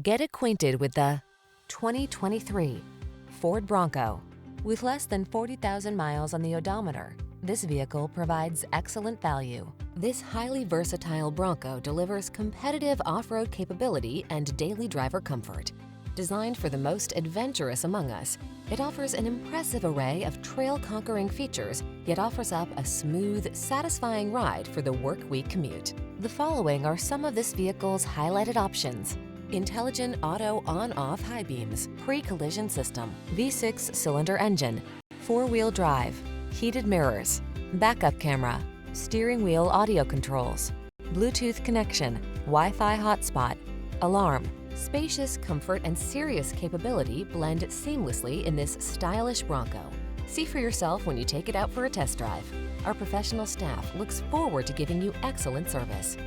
Get acquainted with the 2023 Ford Bronco. With less than 40,000 miles on the odometer, this vehicle provides excellent value. This highly versatile Bronco delivers competitive off-road capability and daily driver comfort. Designed for the most adventurous among us, it offers an impressive array of trail-conquering features, yet offers up a smooth, satisfying ride for the work week commute. The following are some of this vehicle's highlighted options: intelligent auto on-off high beams, pre-collision system, V6 cylinder engine, four-wheel drive, heated mirrors, backup camera, steering wheel audio controls, Bluetooth connection, Wi-Fi hotspot, alarm. Spacious comfort and serious capability blend seamlessly in this stylish Bronco. See for yourself when you take it out for a test drive. Our professional staff looks forward to giving you excellent service.